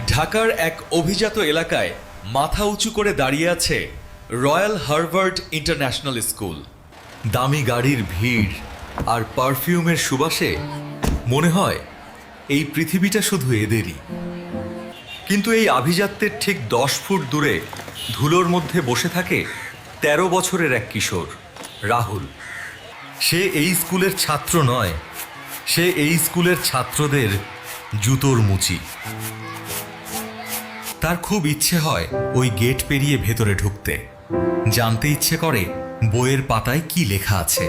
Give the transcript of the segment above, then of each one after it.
ঢাকার এক অভিজাত এলাকায় মাথা উঁচু করে দাঁড়িয়ে আছে রয়্যাল হার্ভার্ড ইন্টারন্যাশনাল স্কুল। দামি গাড়ির ভিড় আর পারফিউমের সুবাসে মনে হয় এই পৃথিবীটা শুধু এদেরই। কিন্তু এই আভিজাত্যের ঠিক 10 ফুট দূরে ধুলোর মধ্যে বসে থাকে 13 বছরের এক কিশোর, রাহুল। সে এই স্কুলের ছাত্র নয়, সে এই স্কুলের ছাত্রদের জুতোর মুচি। তার খুব ইচ্ছে হয় ওই গেট পেরিয়ে ভেতরে ঢুকতে, জানতে ইচ্ছে করে বইয়ের পাতায় কি লেখা আছে।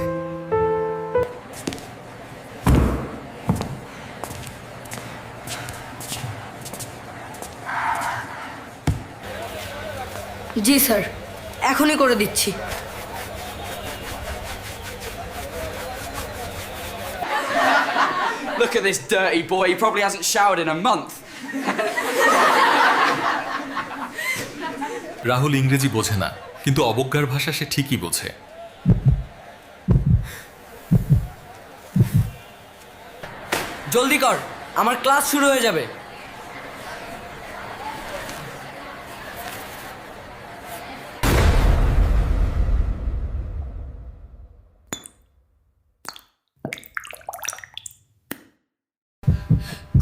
জি স্যার, এখনই করে দিচ্ছি। Look at this dirty boy. He probably hasn't showered in a month. Rahul ইংরেজি বোঝে না, কিন্তু অবজ্ঞার ভাষা সে ঠিকই বোঝে। জলদি কর, আমার ক্লাস শুরু হয়ে যাবে।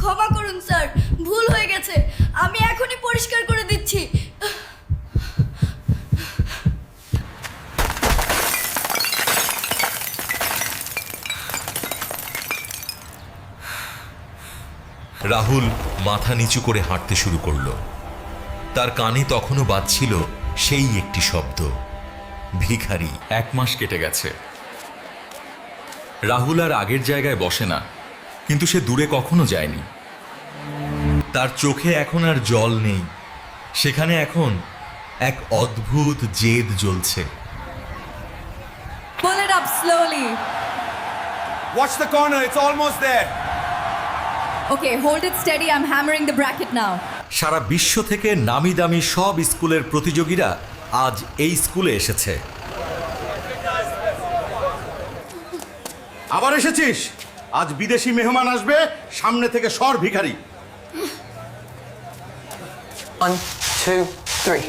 ক্ষমা করুন স্যার, ভুল হয়ে গেছে। আমি এখনই পরিষ্কার করে দিচ্ছি। রাহুল মাথা নিচু করে হাঁটতে শুরু করলো। তার কানে তখনও বাজছিল সেই একটি শব্দ, ভিখারি। 1 মাস কেটে গেছে। রাহুল আর আগের জায়গায় বসে না, কিন্তু সে দূরে কখনো যায়নি। তার চোখে এখন আর জল নেই, সেখানে এখন এক অদ্ভুত জেদ জ্বলছে। Pull it up slowly. Watch the corner, it's almost there. Okay, hold it steady. I'm hammering the bracket now. সারা বিশ্ব থেকে নামি দামি সব স্কুলের প্রতিযোগীরা আজ এই স্কুলে এসেছে। আবার এসেছিস? আজ বিদেশি মেহমান আসবে, সামনে থেকে সর ভিখারি। 1, 2, 3.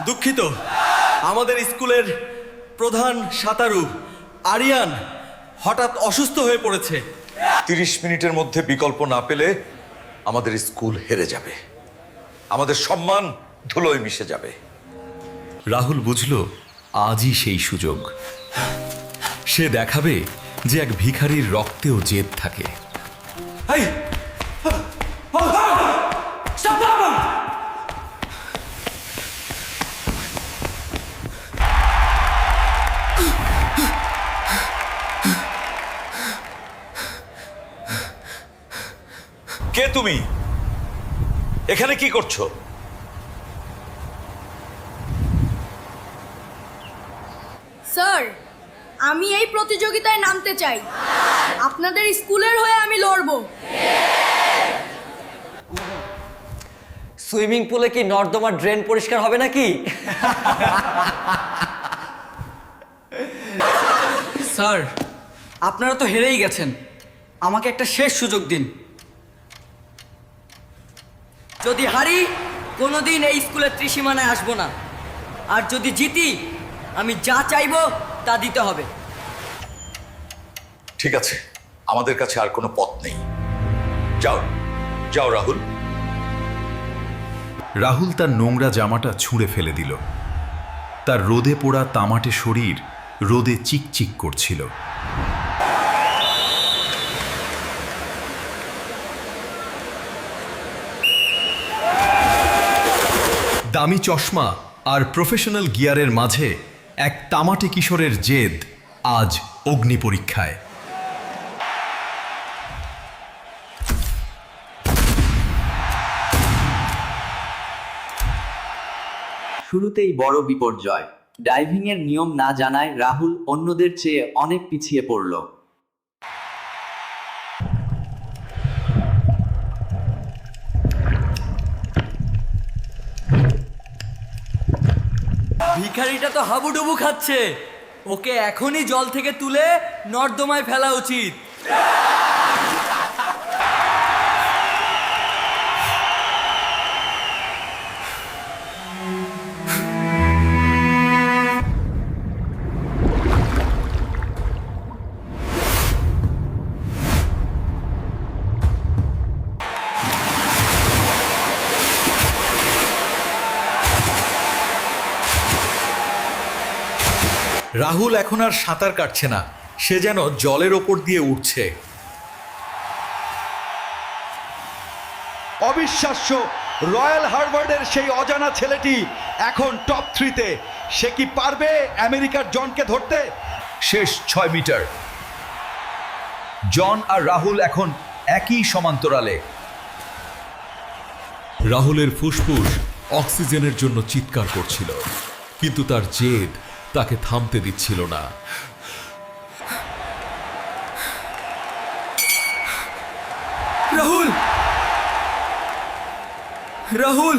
দুঃখিত, আমাদের স্কুলের প্রধান সাঁতারু আরিয়ান হঠাৎ অসুস্থ হয়ে পড়েছে। 30 মিনিটের মধ্যে বিকল্প না পেলে আমাদের স্কুল হেরে যাবে, আমাদের সম্মান ধুলোয় মিশে যাবে। রাহুল বুঝল আজই সেই সুযোগ। সে দেখাবে যে এক ভিখারির রক্তেও জেদ থাকে। কে তুমি? এখানে কি করছো? স্যার, আমি এই প্রতিযোগিতায় নামতে চাই। আপনাদের স্কুলের হয়ে আমি লড়বো। সুইমিং পুলে কি নর্দমার ড্রেন পরিষ্কার হবে নাকি? স্যার, আপনারা তো হেরেই গেছেন। আমাকে একটা শেষ সুযোগ দিন। যদি হারি, কোনোদিন এই স্কুলের ত্রিসীমানায় আসবো না। আর যদি জিতি, আমি যা চাইবো তা দিতে হবে। ঠিক আছে, আমাদের কাছে আর কোনো পথ নেই। যাও যাও রাহুল। রাহুল তার নোংরা জামাটা ছুঁড়ে ফেলে দিল। তার রোদে পোড়া তামাটে শরীর রোদে চিকচিক করছিল। দামি চশমা আর প্রফেশনাল গিয়ারের মাঝে এক তামাটে কিশোরের জেদ আজ অগ্নি পরীক্ষায়। শুরুতেই বড় বিপর্যয়। ডাইভিংয়ের নিয়ম না জানায় রাহুল অন্যদের চেয়ে অনেক পিছিয়ে পড়ল। ভিখারিটা তো হাবুডুবু খাচ্ছে, ওকে এখনই জল থেকে তুলে নর্দমায় ফেলা উচিত। রাহুল এখন আর সাঁতার কাটছে না, সে যেন জলের ওপর দিয়ে উঠছে। অবিশ্বাস্য, রয়্যাল হার্ভার্ডের সেই অজানা ছেলেটি এখন টপ 3-তে। সে কি পারবে আমেরিকার জনকে ধরতে? শেষ 6 মিটার। জন আর রাহুল এখন একই সমান্তরালে। রাহুলের ফুসফুস অক্সিজেনের জন্য চিৎকার করছিল, কিন্তু তার জেদ তাকে থামতে দিচ্ছিল না। Rahul, Rahul,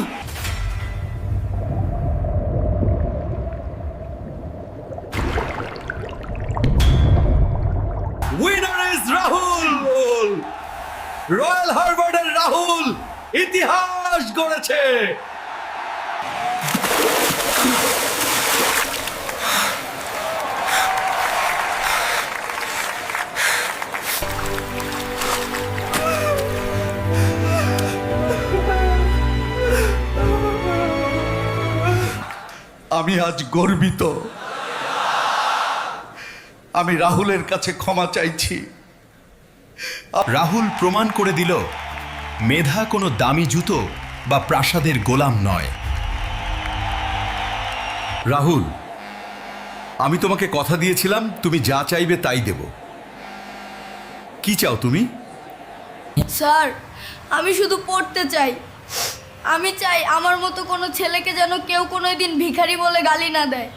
winner is Rahul! Royal হার্ভার্ডের রাহুল ইতিহাস গড়েছে। আমি আজ গর্বিত। আমি রাহুলের কাছে ক্ষমা চাইছি। রাহুল প্রমাণ করে দিল মেধা কোনো দামি জুতো বা প্রাসাদের গোলাম নয়। রাহুল, আমি তোমাকে কথা দিয়েছিলাম তুমি যা চাইবে তাই দেব। কি চাও তুমি? স্যার, আমি শুধু পড়তে চাই। আমি চাই আমার মতো কোনো ছেলেকে যেন কেউ কোনোদিন ভিখারি বলে গালি না দেয়।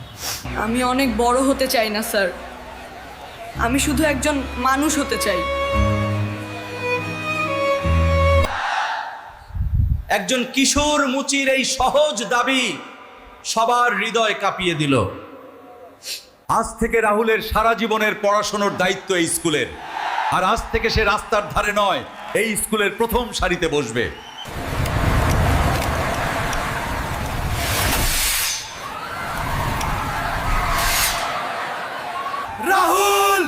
আমি অনেক বড় হতে চাই না স্যার, আমি শুধু একজন মানুষ হতে চাই। একজন কিশোর মুচির এই সহজ দাবি সবার হৃদয় কাঁপিয়ে দিল। আজ থেকে রাহুলের সারা জীবনের পড়াশোনার দায়িত্ব এই স্কুলের। আর আজ থেকে সে রাস্তার ধারে নয়, এই স্কুলের প্রথম সারিতে বসবে। রাহুল!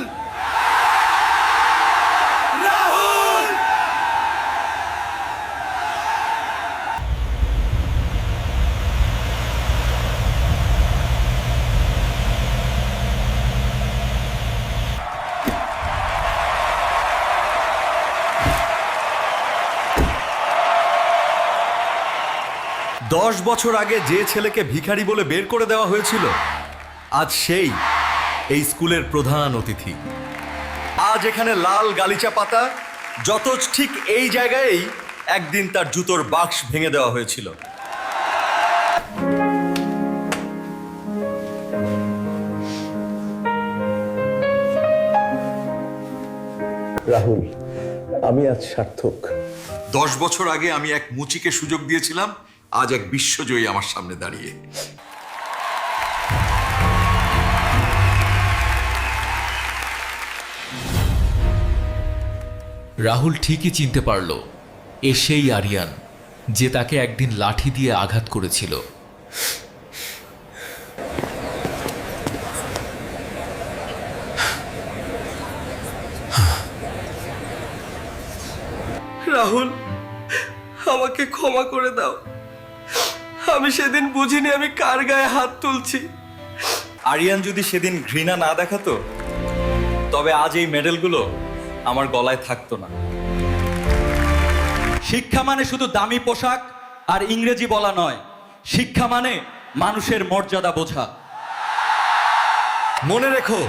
রাহুল! 10 বছর আগে যে ছেলেকে ভিখারি বলে বের করে দেওয়া হয়েছিল, আজ সেই এই স্কুলের প্রধান অতিথি। আজ এখানে লাল গালিচা পাতা, যত ঠিক এই জায়গায় একদিন তার জুতোর বাক্স ভেঙে দেওয়া হয়েছিল। রাহুল, আমি আজ সার্থক। 10 বছর আগে আমি এক মুচিকে সুযোগ দিয়েছিলাম, আজ এক বিশ্বজয়ী আমার সামনে দাঁড়িয়ে। রাহুল ঠিকই চিনতে পারল এ সেই আরিয়ান যে তাকে একদিন লাঠি দিয়ে আঘাত করেছিল। রাহুল, আমাকে ক্ষমা করে দাও। আমি সেদিন বুঝিনি আমি কার গায়ে হাত তুলছি। আরিয়ান যদি সেদিন ঘৃণা না দেখাতো, তবে আজ এই মেডেলগুলো আমার গলায় থাকতো না। শিক্ষা মানে শুধু দামি পোশাক আর ইংরেজি বলা নয়, শিক্ষা মানে মানুষের মর্যাদা বোঝা। মনে রেখো,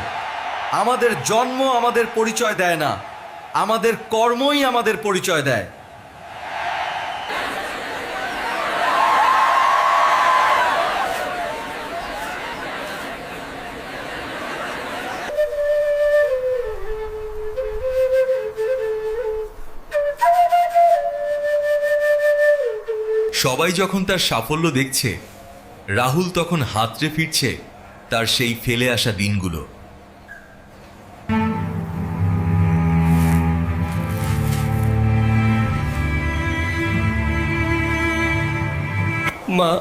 আমাদের জন্ম আমাদের পরিচয় দেয় না, আমাদের কর্মই আমাদের পরিচয় দেয়। সবাই যখন তার সাফল্য দেখছে, রাহুল তখন হাতড়ে ফিরছে তার সেই ফেলে আসা দিনগুলো। মা,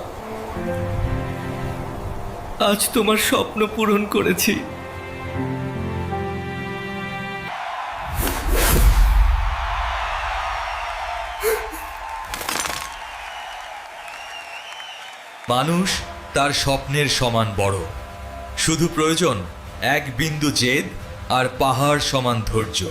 আজ তোমার স্বপ্ন পূরণ করেছি। মানুষ তার স্বপ্নের সমান বড়, শুধু প্রয়োজন এক বিন্দু জেদ আর পাহাড় সমান ধৈর্য।